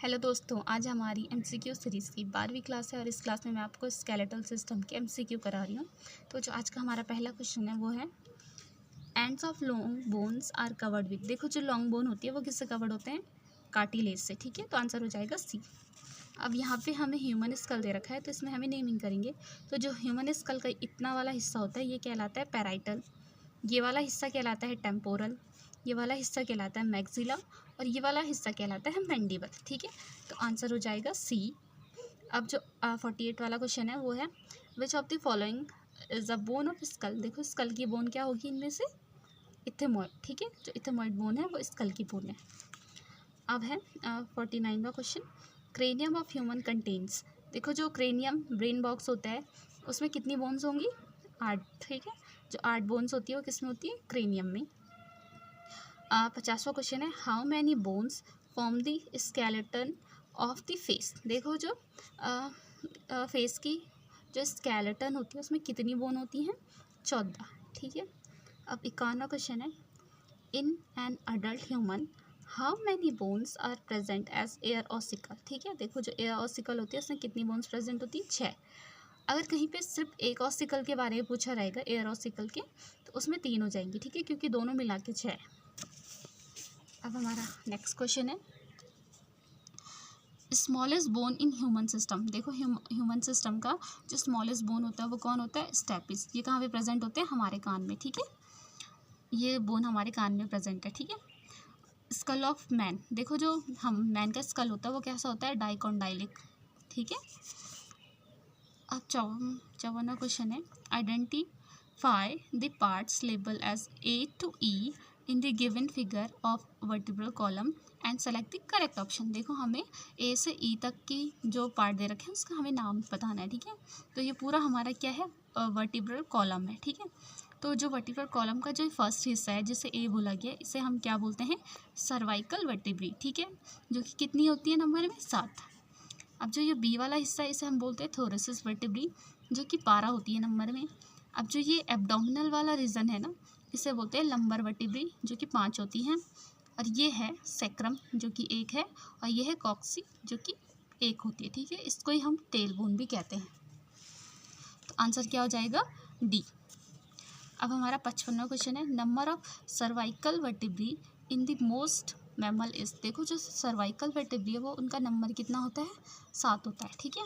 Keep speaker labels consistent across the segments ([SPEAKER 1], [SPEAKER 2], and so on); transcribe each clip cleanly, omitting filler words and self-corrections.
[SPEAKER 1] Hello दोस्तों, आज हमारी एमसीक्यू सीरीज़ की 12वीं क्लास है और इस क्लास में मैं आपको स्केलेटल सिस्टम के एमसीक्यू करा रही हूँ। तो जो आज का हमारा पहला क्वेश्चन है वो है ends of long bones are covered with. देखो जो लॉन्ग बोन होती है वो किससे कवर्ड होते हैं? कार्टिलेज से। ठीक है, तो आंसर हो जाएगा सी। अब यहाँ पे हमें ह्यूमन स्कल दे रखा है तो इसमें हमें नेमिंग करेंगे। तो जो ह्यूमन स्कल का इतना वाला हिस्सा होता है ये कहलाता है पैराइटल, ये वाला हिस्सा कहलाता है टेम्पोरल, ये वाला हिस्सा कहलाता है मैक्सिला और ये वाला हिस्सा कहलाता है मैंडिबल। ठीक है, तो आंसर हो जाएगा सी। अब जो 48 वाला क्वेश्चन है वो है which of the following is a bone of skull. देखो स्कल की बोन क्या होगी इनमें से? इथेमॉइड। ठीक है, जो इथेमॉइड बोन है वो स्कल की बोन है। अब है 49वां question, cranium of human contains. देखो जो क्रेनियम ब्रेन बॉक्स होता है उसमें कितनी बोन्स होंगी? 8। ठीक है, जो 8 बोन्स होती है वो किस में होती है? क्रेनियम में। 50वां क्वेश्चन है how many bones form the skeleton of the face. देखो जो फेस की जो स्केलेटन होती है उसमें कितनी बोन होती हैं? 14। ठीक है, अब 51वां क्वेश्चन है in an adult human how many bones are present as ear ossicle. ठीक है, देखो जो एयर ऑसिकल होती है उसमें कितनी बोन्स प्रेजेंट होती है? 6। अगर कहीं पे सिर्फ एक ऑसिकल के बारे में पूछा रहेगा एयर ऑसिकल के तो उसमें 3 हो जाएंगी। ठीक है, क्योंकि दोनों मिला के 6। अब हमारा नेक्स्ट क्वेश्चन है smallest bone in human system. देखो ह्यूमन सिस्टम का जो स्मॉलेस्ट बोन होता है वो कौन होता है? स्टेपिस। ये कहाँ पे प्रेजेंट होते हैं? हमारे कान में। ठीक है, ये बोन हमारे कान में प्रेजेंट है। ठीक है, स्कल ऑफ मैन। देखो जो हम मैन का स्कल होता है वो कैसा होता है? डाइकोंडाइलिक। ठीक है, अब 54वां क्वेश्चन है identify the parts label as A to E in the given figure of vertebral column and select the correct option. देखो हमें A से E तक की जो पार्ट दे रखे हैं उसका हमें नाम बताना है। ठीक है, तो ये पूरा हमारा क्या है? वर्टिब्रल कॉलम है। ठीक है, तो जो वर्टिब्रल कॉलम का जो फर्स्ट हिस्सा है जिसे A बोला गया इसे हम क्या बोलते हैं? Cervical vertebrae. ठीक है, जो कि कितनी होती है नंबर में? 7। अब जो ये बी वाला हिस्सा है इसे हम बोलते हैं थोरेसिस वर्टिब्री जो कि 12 होती है नंबर में। अब जो ये एब्डोमिनल वाला रीजन है ना इसे बोलते हैं लंबर वर्टिब्री जो कि 5 होती हैं। और ये है सैक्रम जो कि 1 है और ये है कॉक्सी जो कि 1 होती है। ठीक है, इसको ही हम टेल बोन भी कहते हैं। तो आंसर क्या हो जाएगा? डी। अब हमारा 55वां क्वेश्चन है number of cervical vertebrae in the most mammal is. देखो जो सर्वाइकल वर्टिब्री है वो उनका नंबर कितना होता है? 7 होता है। ठीक है,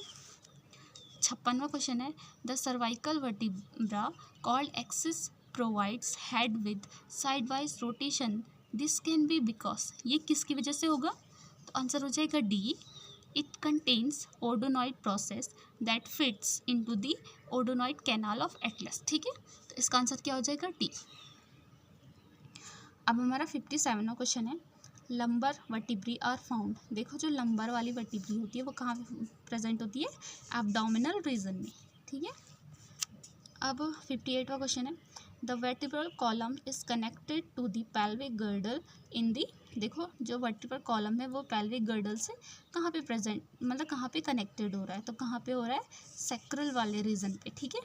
[SPEAKER 1] 56वां क्वेश्चन है the cervical vertebra called axis provides head with side wise rotation this can be because. ये किसकी वजह से होगा? तो आंसर हो जाएगा D. It contains odontoid process that fits into the odontoid canal of atlas. ठीक है, तो इसका आंसर क्या हो जाएगा? डी। अब हमारा 57वां क्वेश्चन है लंबर वर्टिब्री आर फाउंड। देखो जो लंबर वाली वर्टिब्री होती है वो कहाँ प्रेजेंट होती है? एब्डोमिनल रीजन में। ठीक है, अब 58वां क्वेश्चन है the vertebral column is connected to the pelvic girdle in the. देखो जो वर्टिब्रल कॉलम है वो पेल्विक गर्डल से कहाँ पे प्रेजेंट मतलब कहाँ पे कनेक्टेड हो रहा है? तो कहाँ पे हो रहा है? सैक्रल वाले रीजन पे। ठीक है,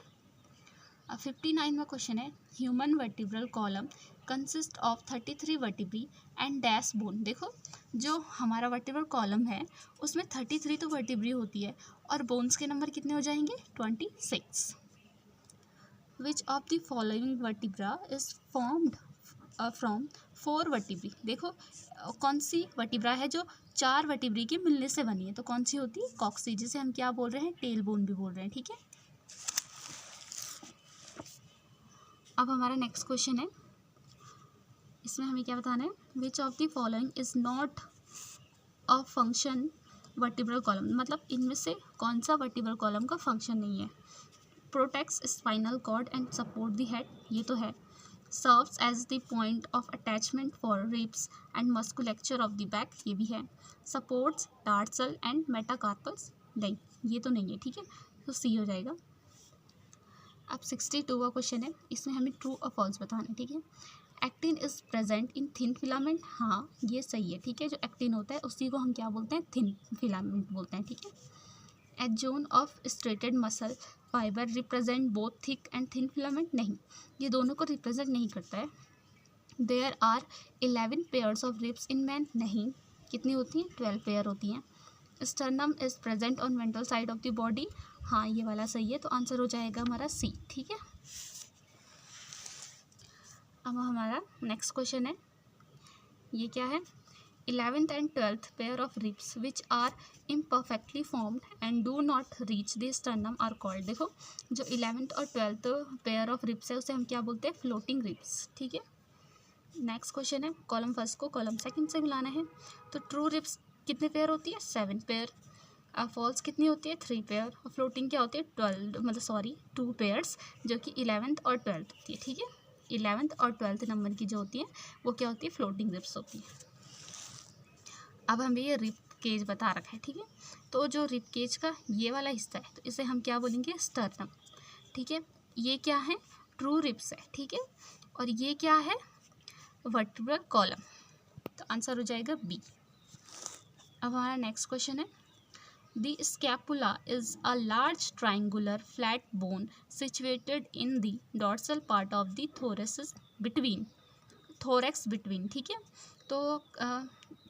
[SPEAKER 1] अब 59वां क्वेश्चन है human vertebral column consist of 33 vertebrae and dash bone. देखो जो हमारा वर्टिब्रल कॉलम है उसमें 33 तो वर्टिब्री होती है और बोन्स के नंबर कितने हो जाएंगे? 26। Which of the following vertebra is formed from 4 vertebrae. देखो कौन सी वर्टिब्रा है जो 4 वर्टिब्री के मिलने से बनी है? तो कौन सी होती है? कॉक्सी, जिसे हम क्या बोल रहे हैं? टेल बोन भी बोल रहे हैं। ठीक है, अब हमारा नेक्स्ट क्वेश्चन है इसमें हमें क्या बताना है which of the following is not a function vertebral column. मतलब इनमें से कौन सा वर्टिब्रल कॉलम का फंक्शन नहीं है? Protects spinal cord and support the head, ये तो है। Serves as the point of attachment for ribs and musculature of the back, ये भी है। सपोर्ट्स टार्सल एंड मेटाकार्पल्स, नहीं ये तो नहीं है। ठीक है, तो सी हो जाएगा। अब 62वां क्वेश्चन है इसमें हमें ट्रू और फॉल्स बताना है। ठीक है, actin is present in thin filament. हाँ ये सही है। ठीक है, जो एक्टिन होता है उसी को हम क्या बोलते हैं? थिन फिलामेंट बोलते हैं। ठीक है, at zone of striated muscle fibre represent both thick and thin filament, नहीं ये दोनों को रिप्रेजेंट नहीं करता है। There are 11 pairs of ribs in man, नहीं कितनी होती हैं? 12 पेयर होती हैं। Sternum is present on ventral side of the body. हाँ, ये वाला सही है, तो आंसर हो जाएगा हमारा सी। ठीक है, अब हमारा नेक्स्ट क्वेश्चन है, ये क्या है, 11th and 12th pair of ribs which are imperfectly formed and do not reach the sternum are called। देखो, जो 11th और 12th पेयर ऑफ रिब्स है उसे हम क्या बोलते हैं, फ्लोटिंग रिब्स। ठीक है, नेक्स्ट क्वेश्चन है, कॉलम फर्स्ट को कॉलम सेकंड से मिलाना है। तो ट्रू रिब्स कितने पेयर होती है, 7 पेयर। फॉल्स कितनी होती है, 3 पेयर। और फ्लोटिंग क्या होती है, 2 पेयर्स, जो कि 11th और 12th होती है। ठीक है, 11th और 12th नंबर की जो होती है वो क्या होती है, फ्लोटिंग रिब्स होती है। अब हमें ये रिब केज बता रखा है। ठीक है, तो जो रिब केज का ये वाला हिस्सा है तो इसे हम क्या बोलेंगे, स्टर्नम। ठीक है, ये क्या है, ट्रू रिब्स है। ठीक है, और ये क्या है, वर्टिब्रल कॉलम। तो आंसर हो जाएगा बी। अब हमारा नेक्स्ट क्वेश्चन है, the scapula is a large triangular flat bone situated in the dorsal part of the thorax between. ठीक है, तो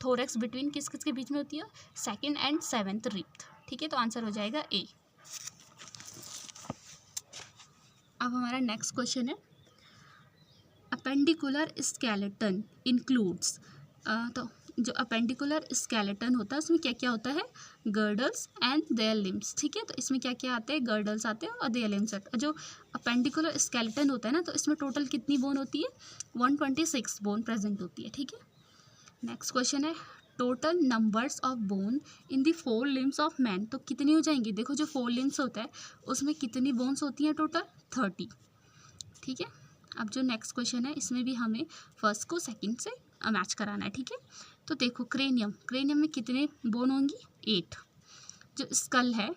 [SPEAKER 1] थोरैक्स बिटवीन किस किस के बीच में होती है, 2nd and 7th रिब। ठीक है, तो आंसर हो जाएगा ए। अब हमारा नेक्स्ट क्वेश्चन है, अपेंडिकुलर स्केलेटन इंक्लूड्स। तो जो अपेंडिकुलर स्केलेटन होता है उसमें क्या क्या होता है, गर्डल्स एंड देयर लिम्स। ठीक है, तो इसमें क्या क्या आते हैं, गर्डल्स आते हैं और देयर लिम्स आते हैं। जो अपेंडिकुलर स्केलेटन होता है ना, तो इसमें टोटल कितनी बोन होती है, 126 बोन प्रेजेंट होती है। ठीक है, नेक्स्ट क्वेश्चन है, total numbers of bone in the 4 limbs of man. तो कितनी हो जाएंगी, देखो जो 4 लिम्स होता है उसमें कितनी बोन्स होती हैं, टोटल 30। ठीक है, अब जो नेक्स्ट क्वेश्चन है इसमें भी हमें फर्स्ट को सेकंड से मैच कराना है। ठीक है, तो देखो क्रेनियम में कितने बोन होंगी, 8। जो स्कल है,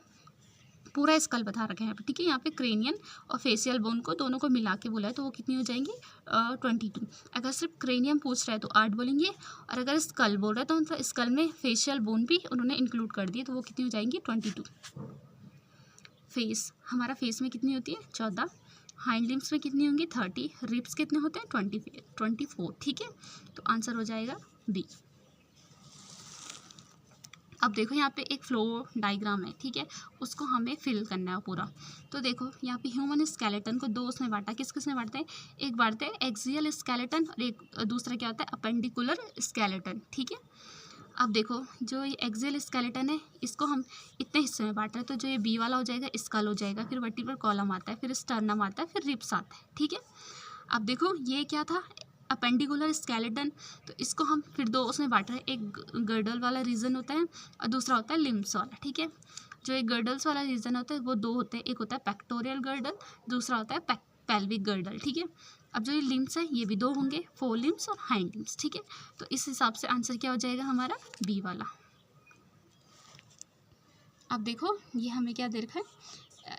[SPEAKER 1] पूरा स्कल बता रखा है यहाँ पे। ठीक है, यहाँ पे क्रेनियन और फेशियल बोन को दोनों को मिला के बोला है, तो वो कितनी हो जाएंगी, 22। अगर सिर्फ क्रेनियम पूछ रहा है तो 8 बोलेंगे, और अगर स्कल बोल रहा है तो मतलब स्कल में फेशियल बोन भी उन्होंने इंक्लूड कर दिए, तो वो कितनी हो जाएंगी, 22। फेस, हमारा फेस में कितनी होती है, 14। हाइंड लिम्स में कितनी होंगी, 30। रिब्स कितने होते हैं, 24। ठीक है, तो आंसर हो जाएगा डी। अब देखो यहाँ पे एक फ्लो डायग्राम है। ठीक है, उसको हमें फिल करना है पूरा। तो देखो यहाँ पे ह्यूमन स्केलेटन को 2 उसमें बांटा, किस किस में बांटते हैं, एक बांटते हैं एक्सियल स्केलेटन और एक दूसरा क्या होता है, अपेंडिकुलर स्केलेटन। ठीक है, अब देखो जो ये एक्सियल स्केलेटन है इसको हम इतने हिस्से में बांट रहे हैं, तो जो ये बी वाला हो जाएगा स्कल हो जाएगा, फिर वर्टिब्रल कॉलम आता है, फिर स्टर्नम आता है, फिर रिब्स आता है। ठीक है, अब देखो ये क्या था, अपेंडिकुलर स्केलेटन, तो इसको हम फिर 2 उसमें बांट रहे हैं, एक गर्डल वाला रीजन होता है और दूसरा होता है लिम्स वाला। ठीक है, जो एक गर्डल्स वाला रीजन होता है वो 2 होते हैं, एक होता है पेक्टोरियल गर्डल, दूसरा होता है पेल्विक गर्डल। ठीक है, अब जो ये लिम्स है ये भी 2 होंगे, 4 लिम्स और हाइंड लिम्स। ठीक है, तो इस हिसाब से आंसर क्या हो जाएगा हमारा, बी वाला। अब देखो ये हमें क्या दे रखा है,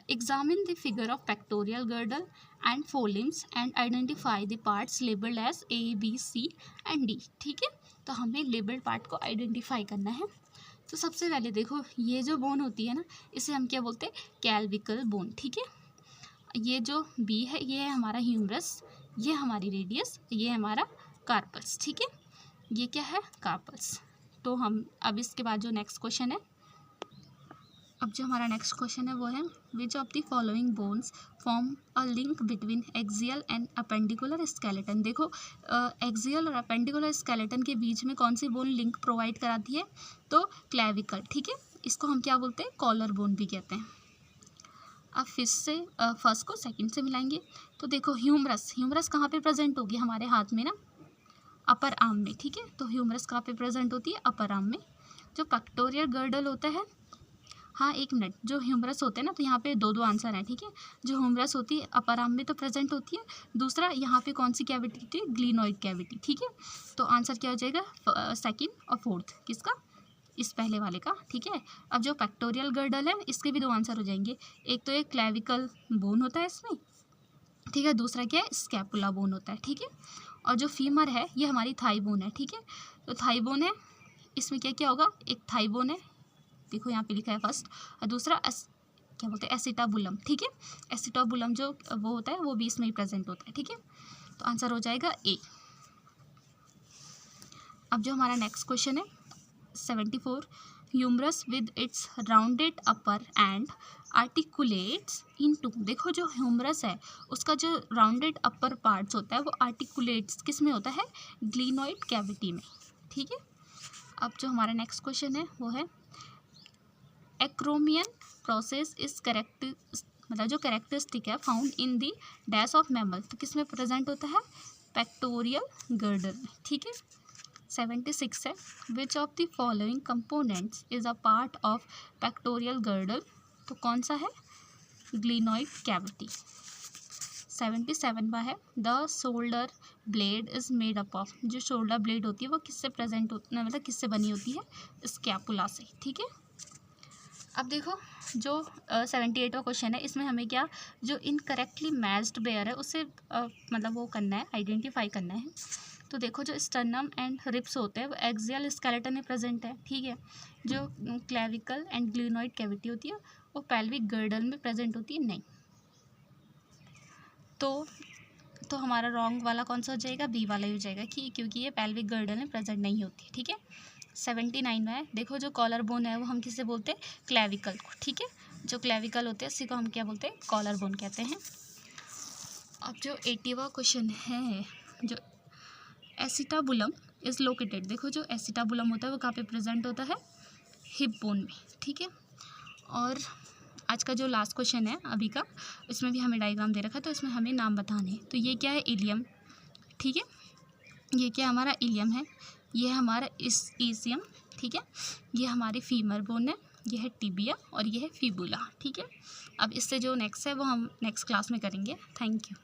[SPEAKER 1] examine the figure of pectoral girdle and forelimbs and identify the parts labeled as A, B, C and D। ठीक है, तो हमें लेबल्ड पार्ट को आइडेंटिफाई करना है। तो सबसे पहले देखो ये जो बोन होती है ना, इसे हम क्या बोलते हैं, कैल्विकल बोन। ठीक है, ये जो बी है ये है हमारा ह्यूमरस, ये हमारी रेडियस, ये हमारा कार्पल्स। ठीक है, ये क्या है, कार्पल्स। तो हम अब इसके बाद जो नेक्स्ट क्वेश्चन है, अब जो हमारा नेक्स्ट क्वेश्चन है वो है, which of the following bones form a link between axial and appendicular skeleton. देखो एक्सियल और अपेंडिकुलर स्केलेटन के बीच में कौन सी बोन लिंक प्रोवाइड कराती है, तो क्लेविकल। ठीक है, इसको हम क्या बोलते हैं, कॉलर बोन भी कहते हैं। अब फिर से फर्स्ट को सेकंड से मिलाएंगे। तो देखो ह्यूमरस कहाँ पे प्रेजेंट होगी, हमारे हाथ में ना, अपर आर्म में। ठीक है, तो ह्यूमरस कहाँ पे प्रेजेंट होती है, अपर आर्म में। जो पेक्टोरियल गर्डल होता है, हाँ एक मिनट, जो ह्यूमरस होते हैं ना, तो यहाँ पे 2 आंसर हैं। ठीक है, जो ह्यूमरस होती है अपर आर्म में तो प्रेजेंट होती है, दूसरा यहाँ पे कौन सी कैविटी होती है, ग्लिनोइड कैविटी। ठीक है, तो आंसर क्या हो जाएगा, 2nd और 4th, किसका, इस पहले वाले का। ठीक है, अब जो पेक्टोरियल गर्डल है इसके भी 2 आंसर हो जाएंगे, एक तो एक क्लेविकल बोन होता है इसमें, ठीक है, दूसरा क्या है, स्कैपुला बोन होता है। ठीक है, और जो फीमर है ये हमारी थाई बोन है। ठीक है, तो थाई बोन है, इसमें क्या क्या होगा, एक थाई बोन है, देखो यहाँ पे लिखा है फर्स्ट, और दूसरा क्या बोलते हैं, एसिटाबुलम। ठीक है, एसिटाबुलम जो वो होता है वो भी इसमें ही प्रेजेंट होता है। ठीक है, तो आंसर हो जाएगा ए। अब जो हमारा नेक्स्ट क्वेश्चन है, 74 humerus with its rounded upper end articulates into. देखो जो ह्यूमरस है उसका जो राउंडेड अपर पार्ट्स होता है वो आर्टिकुलेट्स किस में होता है, ग्लिनोइड कैविटी में, ठीक है। अब जो हमारा नेक्स्ट क्वेश्चन है वो है एक्रोमियन प्रोसेस इज मतलब जो कैरेक्टरिस्टिक है found in the dash of mammal, तो किस में प्रेजेंट होता है, पेक्टोरियल गर्डल में, ठीक है। 76 है which of the following components is a part of pectoral girdle, तो कौन सा है, ग्लिनोइड कैविटी। 77 है the shoulder blade is made up of, जो शोल्डर ब्लेड होती है वो किससे प्रेजेंट मतलब किससे बनी होती है, स्कैपुला से, ठीक है। अब देखो जो 78वां क्वेश्चन है इसमें हमें क्या, जो इनकरेक्टली मैच्ड पेयर है उससे मतलब वो करना है, आइडेंटिफाई करना है। तो देखो जो स्टर्नम एंड रिब्स होते हैं वो एक्सियल स्केलेटन में प्रेजेंट है, ठीक है। जो क्लेविकल एंड ग्लिनोइड कैविटी होती है वो पेल्विक गर्डल में प्रेजेंट होती है, नहीं। तो हमारा रॉन्ग वाला कौन सा हो जाएगा, बी वाला ही हो जाएगा, क्योंकि ये पेल्विक गर्डल में प्रेजेंट नहीं होती, ठीक है। 79 में है देखो जो कॉलर बोन है वो हम किससे बोलते हैं, क्लेविकल को, ठीक है। जो क्लेविकल होते हैं उसी को हम क्या बोलते हैं, कॉलर बोन कहते हैं। अब जो 80वां क्वेश्चन है, जो एसिटाबुलम इज लोकेटेड, देखो जो एसिटाबुलम होता है वो कहाँ पे प्रेजेंट होता है, हिप बोन में, ठीक है। और आज का जो लास्ट क्वेश्चन है अभी का, इसमें भी हमें डायग्राम दे रखा है, तो इसमें हमें नाम बताने हैं। तो ये क्या है, इलियम, ठीक है। ये क्या हमारा इलियम है, ये हमारा ईसियम, ठीक है। ये हमारी फीमर बोन है, ये है टिबिया और ये है फिबुला, ठीक है। अब इससे जो नेक्स्ट है वो हम नेक्स्ट क्लास में करेंगे। Thank you.